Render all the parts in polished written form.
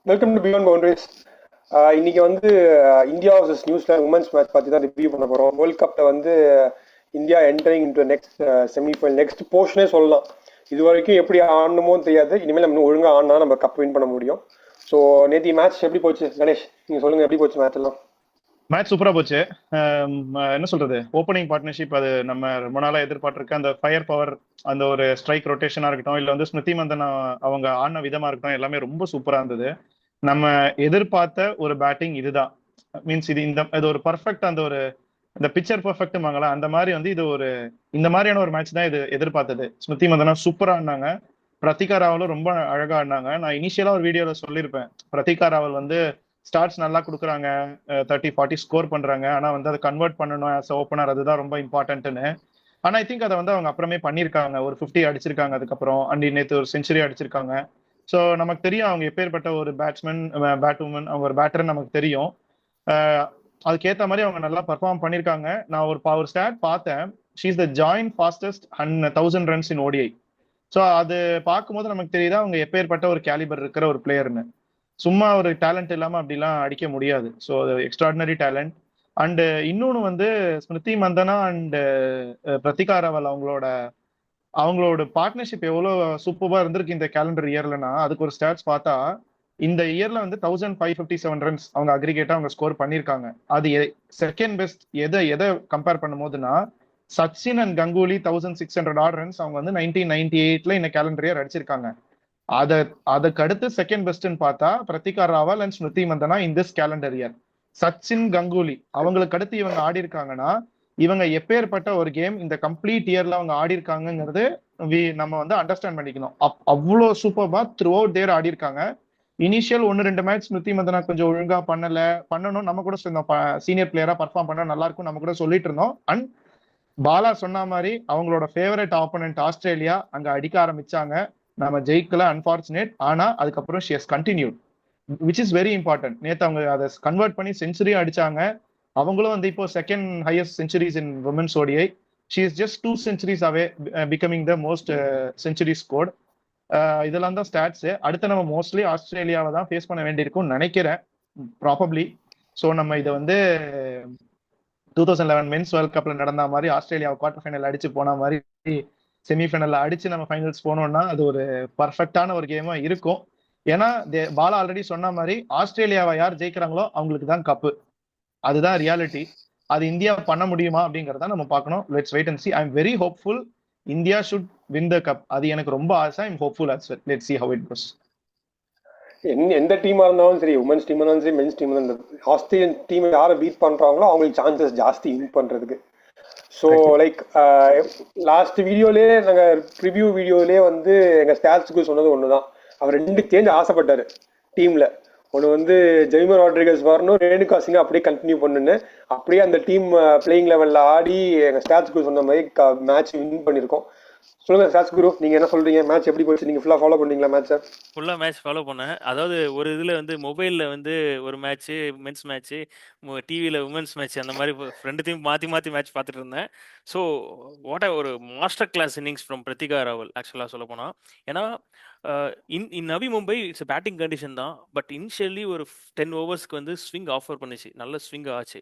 Welcome to beyond boundaries. இன்னைக்கு வந்து India versus New Zealand women's match பற்றி தான் ரிவ்யூ பண்ண போகிறோம். வேர்ல்ட் கப்பில் வந்து India entering into next semifinal, next போர்ஷனே சொல்லலாம். இது வரைக்கும் எப்படி ஆடணுமோ தெரியாது. இனிமேல் நம்ம ஒழுங்காக ஆடினா நம்ம கப் வின் பண்ண முடியும். ஸோ நேற்று மேட்ச் எப்படி போச்சு கணேஷ்? நீங்கள் சொல்லுங்கள், எப்படி போச்சு மேட்ச் எல்லாம்? மேட்ச் சூப்பரா போச்சு. என்ன சொல்றது, ஓப்பனிங் பார்ட்னர்ஷிப் அது நம்ம ரொம்ப நாளா எதிர்பார்த்திருக்க அந்த ஃபயர் பவர், அந்த ஒரு ஸ்ட்ரைக் ரொட்டேஷனா இருக்கட்டும், இல்ல வந்து ஸ்மிருதி மந்தனா அவங்க ஆடின விதமா இருக்கட்டும், எல்லாமே ரொம்ப சூப்பரா இருந்தது. நம்ம எதிர்பார்த்த ஒரு பேட்டிங் இதுதான். மீன்ஸ் இது ஒரு பர்ஃபெக்ட், அந்த ஒரு இந்த பிக்சர் பர்ஃபெக்ட்மாங்களா அந்த மாதிரி வந்து இது ஒரு இந்த மாதிரியான ஒரு மேட்ச் தான் இது எதிர்பார்த்தது. ஸ்மிருதி மந்தனா சூப்பரா ஆடினாங்க. பிரத்திகா ராவலும் ரொம்ப அழகா ஆடினாங்க. நான் இனிஷியலா ஒரு வீடியோல சொல்லியிருப்பேன், பிரத்திகா ராவல் வந்து ஸ்டார்ட்ஸ் நல்லா கொடுக்குறாங்க, 30-40 ஸ்கோர் பண்றாங்க, ஆனா வந்து அதை கன்வெர்ட் பண்ணணும் ஆஸ் ஓப்பனர், அதுதான் ரொம்ப இம்பார்ட்டன்ட்னு. ஆனா ஐ திங்க் அதை வந்து அவங்க அப்புறமே பண்ணியிருக்காங்க. ஒரு 50 அடிச்சிருக்காங்க, அதுக்கப்புறம் அண்ட் நேற்று ஒரு செஞ்சுரி அடிச்சிருக்காங்க. ஸோ நமக்கு தெரியும் அவங்க எப்பேற்பட்ட ஒரு பேட்ஸ்மேன், பேட்வுமன், அவங்க ஒரு பேட்டர்னு நமக்கு தெரியும். அதுக்கேற்ற மாதிரி அவங்க நல்லா பர்ஃபார்ம் பண்ணியிருக்காங்க. நான் ஒரு ஸ்டாட் பார்த்தேன், she is the joint fastest 1000 runs in ODI. So அது பார்க்கும்போது நமக்கு தெரியுதா அவங்க எப்பேற்பட்ட ஒரு கேலிபர் இருக்கிற ஒரு பிளேயர்னு. சும்மா ஒரு டேலண்ட் இல்லாம அப்படிலாம் அடிக்க முடியாது. So extraordinary talent. அண்ட் இன்னொன்று வந்து ஸ்மிருதி மந்தனா அண்ட் பிரத்திகா ராவல் அவங்களோட பார்ட்னர்ஷிப் எவ்வளோ சூப்பராக இருந்திருக்கு இந்த கேலண்டர் இயர்லனா, அதுக்கு ஒரு ஸ்டாட்ஸ் பார்த்தா இந்த இயர்ல வந்து 1557 ரன்ஸ் அவங்க அக்ரிகேட்டா அவங்க ஸ்கோர் பண்ணியிருக்காங்க. அது செகண்ட் பெஸ்ட். எதை எதை கம்பேர் பண்ணும் போதுன்னா, Sachin and Ganguly 1600 odd runs அவங்க வந்து 1998ல இந்த கேலண்டர் இயர் அடிச்சிருக்காங்க. அத அதுக்கு அடுத்து செகண்ட் பெஸ்ட்னு பார்த்தா Pratika Rawal and Smriti Mandhana in this calendar year. Sachin Ganguly அவங்களுக்கு அடுத்து இவங்க ஆடி இருக்காங்கன்னா, இவங்க எப்பேற்பட்ட ஒரு கேம் இந்த கம்ப்ளீட் இயர்ல அவங்க ஆடி இருக்காங்கிறது நம்ம வந்து அண்டர்ஸ்டாண்ட் பண்ணிக்கணும். அவ்வளோ சூப்பர்பா த்ரூ அவுட் தேர் ஆடி இருக்காங்க. இனிஷியல் 1-2 மேட்ச் ஸ்மிருதி மந்தனா கொஞ்சம் ஒழுங்கா பண்ணணும், நம்ம கூட சீனியர் பிளேயரா பர்ஃபார்ம் பண்ணா நல்லா இருக்கும் நம்ம கூட சொல்லிட்டு இருந்தோம். அண்ட் பாலா சொன்ன மாதிரி அவங்களோட ஃபேவரட் ஆப்போனன்ட் ஆஸ்திரேலியா அங்க அடிக்க ஆரம்பிச்சாங்க. நம்ம ஜெயிக்கல, அன்பார்ச்சுனேட். ஆனா அதுக்கப்புறம் she has continued, which is very important. நேத்து அவங்க அதை கன்வெர்ட் பண்ணி செஞ்சுரி அடிச்சாங்க. அவங்களும் வந்து இப்போ second highest centuries in women's ODI. She is just 2 centuries away becoming the most century scored. இதெல்லாம் தான் ஸ்டாட்ஸ். அடுத்து நம்ம மோஸ்ட்லி ஆஸ்திரேலியாவை தான் ஃபேஸ் பண்ண வேண்டியிருக்கும்னு நினைக்கிறேன், ப்ராபப்ளி. ஸோ நம்ம இதை வந்து 2011 மென்ஸ் வேர்ல்ட் கப்ல நடந்த மாதிரி ஆஸ்திரேலியாவை குவார்டர் ஃபைனல் அடிச்சு போன மாதிரி செமிஃபைனல்ல அடிச்சு நம்ம ஃபைனல்ஸ் போனோம்னா அது ஒரு பர்ஃபெக்டான ஒரு கேமா இருக்கும். ஏன்னா பாலா ஆல்ரெடி சொன்ன மாதிரி ஆஸ்திரேலியாவை யார் ஜெயிக்கிறாங்களோ அவங்களுக்கு தான் கப்பு. அதுதான் ரியாலிட்டி. அது இந்தியா பண்ண முடியுமா அப்படிங்கறத நம்ம பார்க்கணும். Let's wait and see. I am very hopeful India should win the cup. அது எனக்கு ரொம்ப ஆசை. I am hopeful as well. Let's see how it goes. எந்த டீமாக இருந்தாலும் சரி, உமன்ஸ் டீமாக இருந்தாலும் சரி, மென்ஸ் டீம் இருந்தாலும், ஆஸ்திரேலியன் டீம் யாரை பீட் பண்ணுறாங்களோ அவங்களுக்கு சான்சஸ் ஜாஸ்தி வின் பண்ணுறதுக்கு. ஸோ லைக் லாஸ்ட் வீடியோலேயே நாங்கள் ப்ரிவியூ வீடியோலேயே வந்து எங்கள் ஸ்டாட்ஸுக்கு சொன்னது ஒன்று தான். அவர் 2 சேஞ்ச் ஆசைப்பட்டார் டீமில். ஒன்று வந்து ஜெய்மா ராட்ரிகஸ் வரணும், ரேணுகா சிங்கை அப்படியே கண்டினியூ பண்ணுன்னு. அப்படியே அந்த டீம் பிளேயிங் லெவலில் ஆடி எங்கள் ஸ்டாட்ஸுக்கு சொன்ன மாதிரி மேட்ச் வின் பண்ணியிருக்கோம். சொல்லுங்க ஸ்டாட்ஸ் குரு, நீங்க என்ன சொல்றீங்க? மேட்ச் எப்படி போச்சு? நீங்க ஃபுல்லா ஃபாலோ பண்ணீங்களா மேட்சை? ஃபுல்லாக மேட்ச் ஃபாலோ பண்ணேன். அதாவது ஒரு இதில் வந்து மொபைலில் வந்து ஒரு மேட்ச்சு, மென்ஸ் மேட்ச்சு, டிவியில் உமன்ஸ் மேட்ச், அந்த மாதிரி ரெண்டுத்தையும் மாற்றி மாற்றி மேட்ச் பார்த்துட்டு இருந்தேன். ஸோ ஒரு master class innings from Pratika Rawal ஆக்சுவலாக சொல்ல போனால். ஏன்னா in Navi Mumbai it's batting condition தான். பட் இனிஷியலி ஒரு 10 ஓவர்ஸ்க்கு வந்து ஸ்விங் ஆஃபர் பண்ணிச்சு, நல்ல ஸ்விங் ஆச்சு.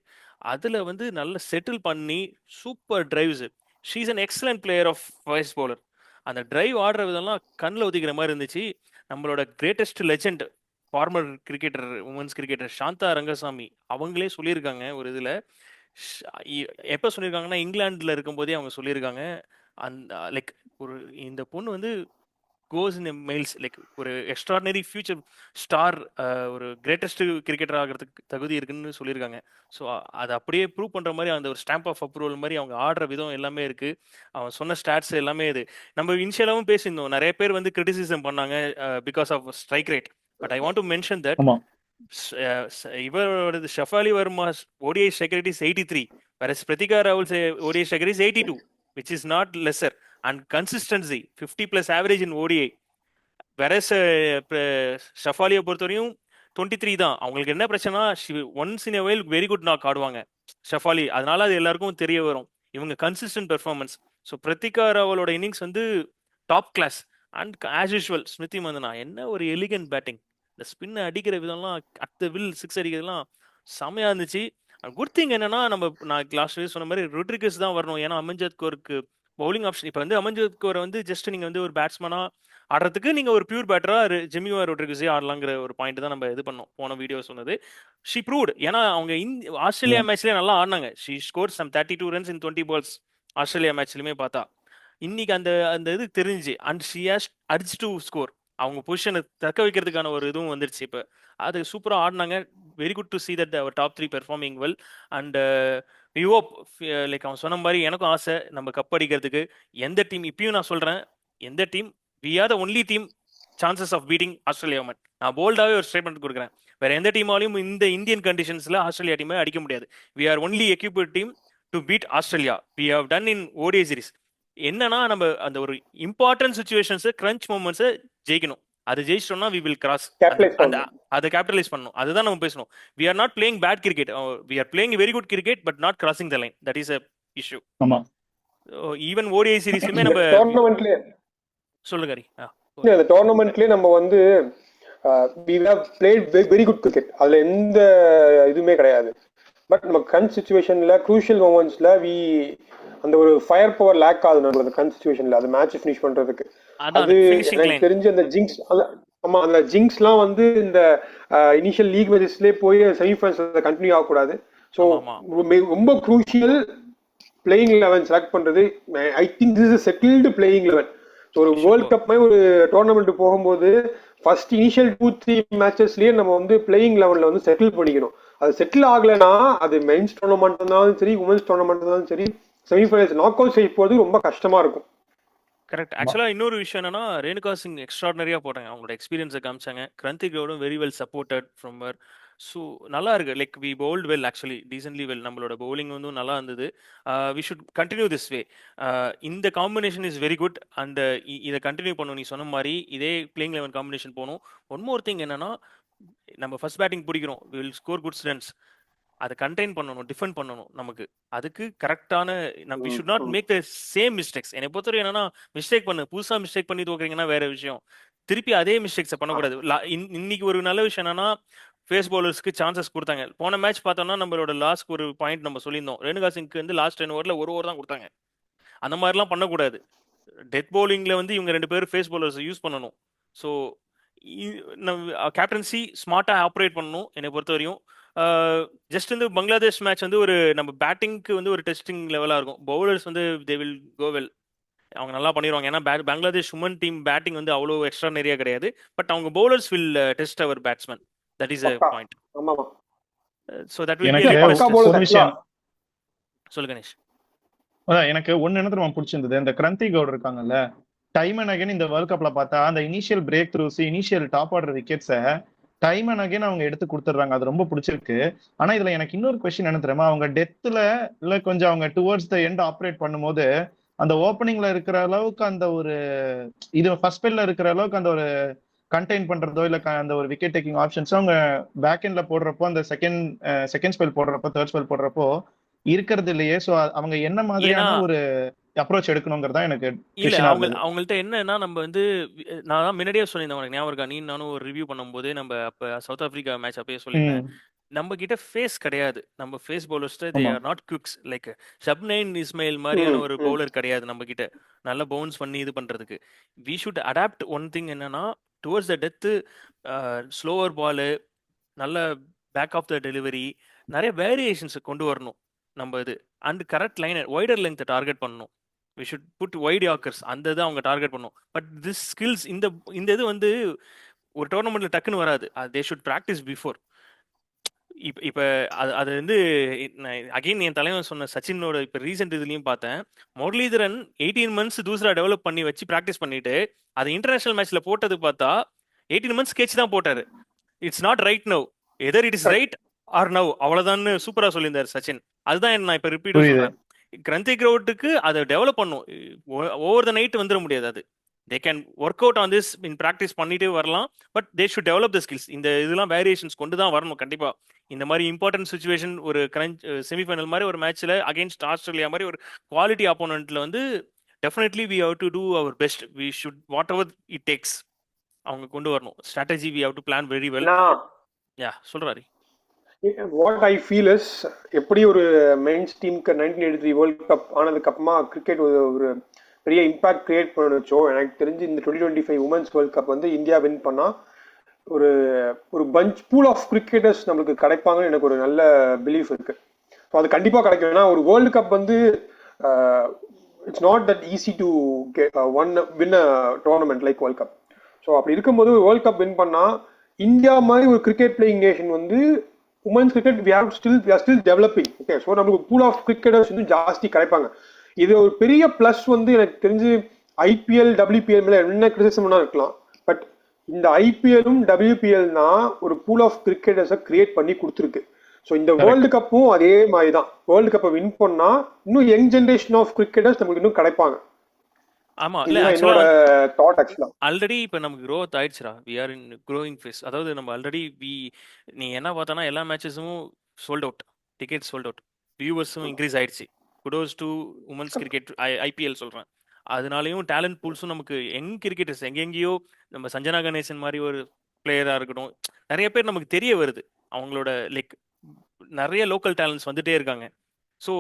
அதில் வந்து நல்ல செட்டில் பண்ணி super drives. She is an excellent player of voice bowler. அந்த டிரைவ் ஆடுற விதம்லாம் கண்ணில் ஒத்திக்கிற மாதிரி இருந்துச்சு. நம்மளோட greatest legend, former cricketer, women's cricketer Shantha Rangaswamy அவங்களே சொல்லியிருக்காங்க ஒரு இதில். எப்போ சொல்லியிருக்காங்கன்னா, இங்கிலாண்டில் இருக்கும்போதே அவங்க சொல்லியிருக்காங்க, அந்த லைக் ஒரு இந்த பொண்ணு வந்து கோஸ் இன் மெயில்ஸ், லைக் ஒரு எக்ஸ்ட்ராடினரி ஃபியூச்சர் ஸ்டார், ஒரு கிரேட்டஸ்ட் கிரிக்கெட்டர் ஆகிறதுக்கு தகுதி இருக்குன்னு சொல்லியிருக்காங்க. ஸோ அதை அப்படியே ப்ரூவ் பண்ணுற மாதிரி அந்த ஒரு ஸ்டாம்ப் ஆஃப் அப்ரூவல் மாதிரி அவங்க ஆடுற விதம் எல்லாமே இருக்குது. அவன் சொன்ன ஸ்டாட்ஸ் எல்லாமே இது. நம்ம இனிஷியலாகவும் பேசியிருந்தோம், நிறைய பேர் வந்து கிரிட்டிசிசம் பண்ணாங்க because of strike rate. But I want to mention that இவரோட Shafali Varma's ODI strike rate is 83, whereas Pratika Rawal's ODI strike rate is 82, which is not lesser. And consistency 50+ average in ODI. whereas ஷஃபாலியை பொறுத்தவரையும் 23 தான். அவங்களுக்கு என்ன பிரச்சனை, once in a while very good knock ஆடுவாங்க ஷஃபாலி, அதனால அது எல்லாருக்கும் தெரிய வரும் இவங்க கன்சிஸ்டன்ட் பெர்ஃபார்மன்ஸ். ஸோ பிரத்திகா ராவலோட இன்னிங்ஸ் வந்து top class. And as usual Smriti Mandhana என்ன ஒரு எலிகன்ட் பேட்டிங். இந்த ஸ்பின் அடிக்கிற விதம்லாம் அட் வில் சிக்ஸ் அடிக்கிறதுலாம் செமையா இருந்துச்சு. குட் திங் என்னன்னா நான் லாஸ்ட் வீக் சொன்ன மாதிரி ரொட்ரிகஸ் தான் வரணும். ஏன்னா அமன்ஜத் கௌருக்கு பவுலிங் ஆப்ஷன் இப்போ வந்து அமன்ஜத் கௌரை வந்து ஜஸ்ட் நீங்க வந்து ஒரு பேட்ஸ்மேனா ஆடுறதுக்கு நீங்க ஒரு பியூர் பேட்டரா ஜெமிவா ரொட்ரிகஸே ஆடலாங்கிற ஒரு பாயிண்ட் தான் நம்ம இது பண்ணோம் போன வீடியோ சொன்னது. She proved. ஏன்னா அவங்க ஆஸ்திரேலியா மேட்ச்லயே நல்லா ஆடினாங்க. She score some 32 runs in 20 balls Australia மேட்ச்லயுமே பார்த்தா. இன்னைக்கு அந்த அந்த இது தெரிஞ்சு and she has urge to score. அவங்க பொசிஷனை தக்க வைக்கிறதுக்கான ஒரு இதுவும் வந்துருச்சு. இப்போ அது சூப்பராக ஆடினாங்க. Very good to see that our top 3 performing well. And we hope like அவன் சொன்ன மாதிரி எனக்கும் ஆசை நம்ம கப் அடிக்கிறதுக்கு. எந்த டீம் இப்பயும் நான் சொல்றேன், எந்த team we are the only team chances of beating Australia women. நான் போல்டாவே ஒரு ஸ்டேட்மெண்ட் கொடுக்குறேன். வேற எந்த டீமாலையும் இந்த இந்தியன் கண்டிஷன்ஸ்ல ஆஸ்திரேலியா டீமை அடிக்க முடியாது. We are only equipped team to beat Australia. We have done in ODI series. என்னன்னா நம்ம அந்த ஒரு இம்பார்ட்டன்ட் சுச்சுவேஷன்ஸ் கிரன்ச் மூமெண்ட்ஸை ஜெயிக்கணும். அது ஜெயிச்சிட்டோம்னா வி வில் கிராஸ். அதை கேபிட்டலைஸ் பண்ணணும். அதுதான் நம்ம பேசணும். We are not playing bad cricket, we are playing very good cricket but not crossing the line. That is a issue. ஆமா, ஈவன் ஓடிஐ சீரிஸ்லயுமே நம்ம டோர்னமெண்ட்லயே சொல்லுங்க ஹரி. இந்த டோர்னமெண்ட்லயே நம்ம வந்து we have played very good cricket. அதுல எந்த இதுவுமே கிடையாது. பட் நம்ம கன் சிச்சுவேஷன்ல க்ரூஷியல் மொமெண்ட்ஸ்ல அந்த ஒரு ஃபயர் பவர் லேக் ஆகுது நம்மளோட கன் சிச்சுவேஷன்ல அது மேட்ச் ஃபினிஷ் பண்றதுக்கு. அது எனக்கு தெரிஞ்சு அந்த ஜிங்ஸ், ஆமா அந்த ஜிங்ஸ்லாம் வந்து இந்த இனிஷியல் லீக் மேட்சஸ்லயே போய் செமிஃபைனல்ஸ்ல கண்டினியூ ஆகக்கூடாது. ஸோ ரொம்ப க்ரூஷியல் பிளேயிங் 11 செலக்ட் பண்றது. I think this is settled playing 11. ஒரு வேர்ல்ட் கப் மாதிரி ஒரு டோர்னமெண்ட் போகும்போது ஃபர்ஸ்ட் இனிஷியல் 2-3 மேட்சஸ்லயே நம்ம வந்து பிளேயிங் 11ல வந்து செட்டில் பண்ணிக்கணும். அது செட்டில் ஆகலைன்னா அது மென்ஸ் டோர்னமெண்ட் இருந்தாலும் சரி, உமன்ஸ் டோர்னமெண்ட் இருந்தாலும் சரி, செமிஃபைனல்ஸ் நாக் அவுட் ஸ்டேஜ் போறது ரொம்ப கஷ்டமா இருக்கும். கரெக்ட். ஆக்சுவலாக இன்னொரு விஷயம் என்னன்னா, ரேணுகா சிங் எக்ஸ்ட்ராடனரியாக போட்டாங்க. அவங்களோட எக்ஸ்பீரியன்ஸை காமிச்சாங்க. கிரந்திக் கவுடும் very well supported from her. So நல்லா இருக்கு. Like we bowled well, actually decently well. நம்மளோட பவுலிங் வந்து நல்லா இருந்தது. We should continue this way. இந்த combination is very good. And இதை கண்டினியூ பண்ணணும். நீ சொன்ன மாதிரி இதே பிளேயிங் 11 காம்பினேஷன் போகணும். ஒன் மோர் திங் என்னன்னா, நம்ம ஃபர்ஸ்ட் பேட்டிங் பிடிக்கிறோம், we will score good runs. அதை கண்டெயின் பண்ணணும், டிஃபெண்ட் பண்ணணும். நமக்கு அதுக்கு கரெக்டான we should not make the same mistakes. என்னை பொறுத்தவரை என்னன்னா, மிஸ்டேக் புதுசாக மிஸ்டேக் பண்ணி தோக்குறீங்கன்னா வேற விஷயம். திருப்பி அதே மிஸ்டேக்ஸை பண்ணக்கூடாது. இன்னைக்கு ஒரு நல்ல விஷயம் என்னன்னா, ஃபேஸ் பவுலர்ஸ்க்கு சான்சஸ் கொடுத்தாங்க. போன மேட்ச் பார்த்தோம்னா நம்மளோட லாஸ்ட் ஒரு பாயிண்ட் நம்ம சொல்லியிருந்தோம், ரேணுகா சிங்க்கு வந்து லாஸ்ட் 10 ஓவரில் ஒரு ஓவர் தான் கொடுத்தாங்க. அந்த மாதிரிலாம் பண்ணக்கூடாது. டெத் பவுலிங்ல வந்து இவங்க 2 பேரும் ஃபேஸ் பவுலர்ஸ் யூஸ் பண்ணணும். ஸோ கேப்டன்சி ஸ்மார்ட்டாக ஆப்ரேட் பண்ணணும் என்னை பொறுத்தவரையும். ஜஸ்ட் வந்து பங்களாதேஷ் மேட்ச் வந்து ஒரு நம்ம பேட்டிங்க்கு வந்து ஒரு டெஸ்டிங் லெவலாக இருக்கும். பவுலர்ஸ் வந்து தே வில் கோ வெல், அவங்க நல்லா பண்ணிடுவாங்க. ஏன்னா பங்களாதேஷ் உமன் டீம் பேட்டிங் வந்து அவ்வளோ எக்ஸ்ட்ரானரியா கிடையாது. பட் அவங்க bowlers will test our batsmen. That is a point. So that will be a விஷயம். சொல்லு கணேஷ். எனக்கு ஒன்னு என்ன தெரியுமா பிடிச்சிருந்தது, இந்த கிரந்திக் கவுட் இருக்காங்கல்ல, டைம் அண்ட் அகைன் இந்த வேர்ல்ட் கப்ல பார்த்தா அந்த initial breakthroughs, initial top order விக்கெட்ஸை டைம் அண்ட் அகைன் அவங்க எடுத்து கொடுத்துட்றாங்க. அது ரொம்ப பிடிச்சிருக்கு. ஆனா இதுல எனக்கு இன்னொரு கொஸ்டின் என்ன தெரியுமா, அவங்க டெத்ல இல்ல கொஞ்சம் அவங்க டுவர்ட்ஸ் த எண்ட் ஆப்ரேட் பண்ணும்போது அந்த ஓப்பனிங்ல இருக்கிற அளவுக்கு அந்த ஒரு இது ஃபர்ஸ்ட் ஸ்பெல்ல இருக்கிற அளவுக்கு அந்த ஒரு கண்டெயின் பண்றதோ இல்ல அந்த ஒரு விக்கெட் டேக்கிங் ஆப்ஷன்ஸோ அவங்க பேக் எண்ட்ல போடுறப்போ, அந்த செகண்ட் ஸ்பெல் போடுறப்போ, தேர்ட் ஸ்பெல் போடுறப்போ இருக்கிறது இல்லையே. சோ அவங்க என்ன மாதிரியான ஒரு அப்ரோச் எடுக்கணும்ங்கறதா எனக்கு இல்ல. அவங்கள்ட்ட என்னன்னா, நம்ம வந்து நான் தான் முன்னாடியே சொல்லியிருந்தேன், உனக்கு ஞாபகம் இருக்கா, நீ நானும் ஒரு ரிவ்யூ பண்ணும்போது நம்ம அப்ப சவுத் ஆப்பிரிக்கா மேட்ச் அப்பயே சொல்லியிருந்தேன், நம்ம கிட்ட ஃபேஸ் கிடையாது. நம்ம pace bowlers they are not quicks. Like Shabnim Ismail மாதிரியான ஒரு பவுலர் கிடையாது நம்ம கிட்ட நல்ல பவுன்ஸ் பண்ணி இது பண்றதுக்கு. We should adapt. One thing என்னன்னா, towards the death slower ball, நல்ல பேக் ஆஃப் த டெலிவரி, நிறைய வேரியேஷன்ஸ் கொண்டு வரணும் நம்ம இது. And correct line wider length target பண்ணணும். We should put wide yorkers, அந்த இதை அவங்க டார்கெட் பண்ணும். பட் திஸ் ஸ்கில்ஸ் இந்த இது வந்து ஒரு டோர்னமெண்ட்ல டக்குன்னு வராது. They should practice before. இப்போ அது வந்து அகைன் என் தலைவன் சொன்ன சச்சினோட இப்போ ரீசெண்ட் இதுலையும் பார்த்தேன், முரளிதரன் 18 months தூசரா டெவலப் பண்ணி வச்சு ப்ராக்டிஸ் பண்ணிட்டு அது இன்டர்நேஷனல் மேட்ச்ல போட்டது பார்த்தா 18 months ஸ்கெட்ச் தான் போட்டாரு. It's not right now, either it is right are now, அவ்வளவுதான் சூப்பரா சொல்லியிருந்தாரு சச்சின். அதுதான் நான் இப்போ ரிப்பீட் சொல்றேன். கிரந்திக் கவுட்டுக்கு அதை டெவலப் பண்ணும். ஓவர் த நைட் வந்துட முடியாது. அது they can work out on this in practice பண்ணிட்டே வரலாம். But they should develop the skills. இந்த இதெல்லாம் வேரியேஷன்ஸ் கொண்டு தான் வரணும் கண்டிப்பா. இந்த மாதிரி இம்பார்ட்டன்ட் சுச்சுவேஷன், ஒரு செமிஃபைனல் மாதிரி ஒரு மேட்ச்ல அகைன்ஸ்ட் ஆஸ்திரேலியா மாதிரி ஒரு குவாலிட்டி ஆப்போனன்ட்ல வந்து definitely we have to do our best. We should whatever it takes. அவங்க கொண்டு வரணும். Strategy we have to plan very well. நான் யா சொல்றாரு. வாட் ஐ ஃபீல் இஸ், எப்படி ஒரு மென்ஸ் டீமுக்கு 1983 வேர்ல்ட் கப் ஆனதுக்கு அப்புறமா கிரிக்கெட் ஒரு பெரிய இம்பாக்ட் கிரியேட் பண்ணுச்சோ, எனக்கு தெரிஞ்சு இந்த 2025 உமன்ஸ் வேர்ல்ட் கப் வந்து இந்தியா வின் பண்ணா ஒரு ஒரு பஞ்ச் பூல் ஆஃப் கிரிக்கெட்டர்ஸ் நம்மளுக்கு கிடைப்பாங்கன்னு எனக்கு ஒரு நல்ல பிலீஃப் இருக்கு. ஸோ அது கண்டிப்பாக கிடைக்கும். ஏன்னா ஒரு வேர்ல்டு கப் வந்து it's not that easy to win a tournament like world cup. So அப்படி இருக்கும்போது வேர்ல்ட் கப் வின் பண்ணா இந்தியா மாதிரி ஒரு கிரிக்கெட் பிளேயிங் நேஷன் வந்து women's cricket we are still developing. Okay, so நமக்கு பூல் ஆஃப் கிரிக்கெட்டர்ஸ் வந்து ஜாஸ்தி கிடைப்பாங்க. இது ஒரு பெரிய பிளஸ் வந்து எனக்கு தெரிஞ்சு ஐபிஎல் WPL மேல என்ன கிரிட்டிசிசம்னா இருக்கலாம், பட் இந்த ஐபிஎல்லும் WPL தான் ஒரு பூல் ஆஃப் கிரிக்கெட்டர்ஸை கிரியேட் பண்ணி கொடுத்துருக்கு. ஸோ இந்த வேர்ல்டு கப்பும் அதே மாதிரி தான். வேர்ல்டு கப்பை வின் பண்ணா இன்னும் யங் ஜென்ரேஷன் ஆஃப் கிரிக்கெட்டர்ஸ் நமக்கு இன்னும் கிடைப்பாங்க. ஆமா, இல்ல என்னோட தாட் ஆக்சுவலா. ஆல்ரெடி இப்போ நமக்கு க்ரோத் ஆயிடுச்சுடா. We are in growing phase. அதாவது நம்ம ஆல்ரெடி நீ என்ன பார்த்தானா எல்லா மேட்சஸும் sold out, ticket sold out, வியூவர்ஸும் இன்க்ரீஸ் ஆயிடுச்சு. Kudos to women's cricket IPL சொல்கிறேன். அதனாலையும் டேலண்ட் பூல்ஸும் நமக்கு யங் கிரிக்கெட்டர்ஸ் எங்கெங்கேயோ நம்ம சஞ்சனா கணேசன் மாதிரி ஒரு பிளேயராக இருக்கட்டும், நிறைய பேர் நமக்கு தெரிய வருது. அவங்களோட லைக் நிறைய லோக்கல் டேலண்ட்ஸ் வந்துட்டே இருக்காங்க. So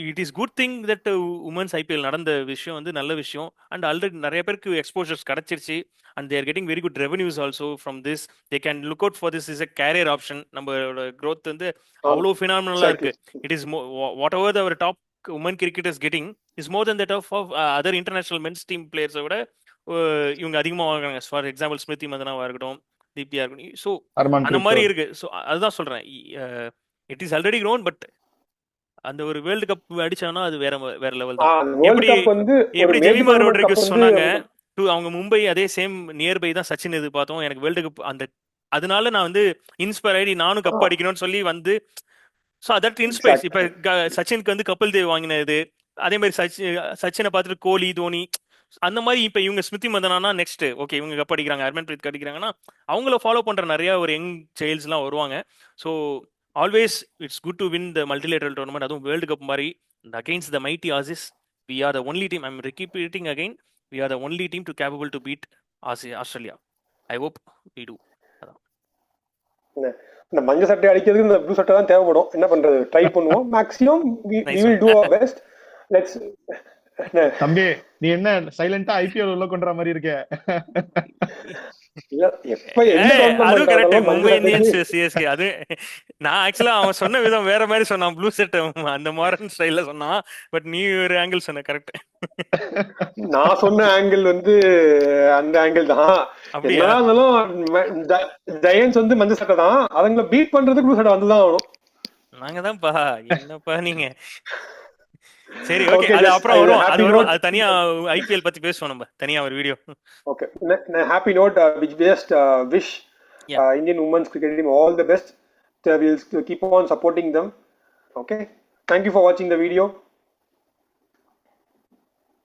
it is good thing that women's IPL நடந்த விஷயம் வந்து நல்ல விஷயம். அண்ட் ஆல்ரெடி நிறைய பேருக்கு எக்ஸ்போஜர்ஸ் கிடைச்சிருச்சு. And they're getting very good revenues also from this. They can look out for this is a career option. நம்மளோட க்ரோத் வந்து அவ்வளோ ஃபினாமினலாக இருக்கு. It is whatever our top women cricketers getting is more than that of other international men's team பிளேயர்ஸை விட இவங்க அதிகமாக வாங்குறாங்க. ஃபார் எக்ஸாம்பிள் ஸ்மிருதி மந்தனாவாக இருக்கட்டும், தீப்தியா இருக்கட்டும். ஸோ அந்த மாதிரி இருக்கு. ஸோ அதுதான் சொல்றேன், it is already grown. But அந்த ஒரு வேர்ல்டு கப் அடிச்சானா அது வேற லெவல் தான். எப்படி ஜெமிமா ரோட்ரிகஸ் சொன்னாங்க, அவங்க மும்பை அதே சேம் நியர்பை தான் சச்சின் இது பார்த்தோம். எனக்கு வேர்ல்டு கப் அதனால நான் வந்து இன்ஸ்பயர் ஆகி நானும் கப் அடிக்கணும்னு சொல்லி வந்து, ஸோ தட் இன்ஸ்பயர்ஸ். இப்போ சச்சினுக்கு வந்து கபில் தேவ் வாங்கினது, அதே மாதிரி சச்சினை பார்த்துட்டு கோலி, தோனி, அந்த மாதிரி இப்போ இவங்க ஸ்மிருதி மந்தனானா நெக்ஸ்ட் ஓகே இவங்க கப் அடிக்கிறாங்க, ஹர்மன் பிரீத் அடிக்கிறாங்கன்னா அவங்கள ஃபாலோ பண்ற நிறைய ஒரு யங் சைல்ட்ஸ்லாம் வருவாங்க. So always it's good to win the multilateral tournament. அதுவும் வேர்ல்டு கப் மாதிரி against the mighty Aussies. We are the only team, I'm repeating again, we are the only team to capable to beat Australia. I hope we do. இந்த மஞ்சள் சட்டை அடிக்கிறதுக்கு இந்த blue சட்டை தான் தேவைப்படும். என்ன பண்றது, ட்ரை பண்ணுவோம். Maximum we will do our best. Let's தம்பி நீ என்ன சைலண்டா IPL உள்ள கொண்ற மாதிரி இருக்க? மும்பை இந்தியன்ஸ் CSK அது நான் ஆக்சுவலா அவன் சொன்ன விதம் வேற மாதிரி சொன்னான். ப்ளூ செட் அந்த மாடர்ன் ஸ்டைல்ல சொன்னான். பட் நீ ஒரு ஆங்கிள் சொன்ன. கரெக்ட். நான் சொன்ன ஆங்கிள் வந்து அந்த ஆங்கிள் தான். ஜெயன்ஸ் வந்து மஞ்சள் சட்டை தான், அதுங்களை பீட் பண்றதுக்கு ப்ளூ சட்டை வந்துதான் ஆகணும். நாங்க தான்ப்பா. என்னப்பா நீங்க. சரி ஓகே, அது அப்புறம் வரும். அது வரும், அது தனியா IPL பத்தி பேசுவோம் நம்ம தனியா ஒரு video. Okay, happy note, we just wish Indian women's cricket team all the best. We'll keep on supporting them. Okay, thank you for watching the video.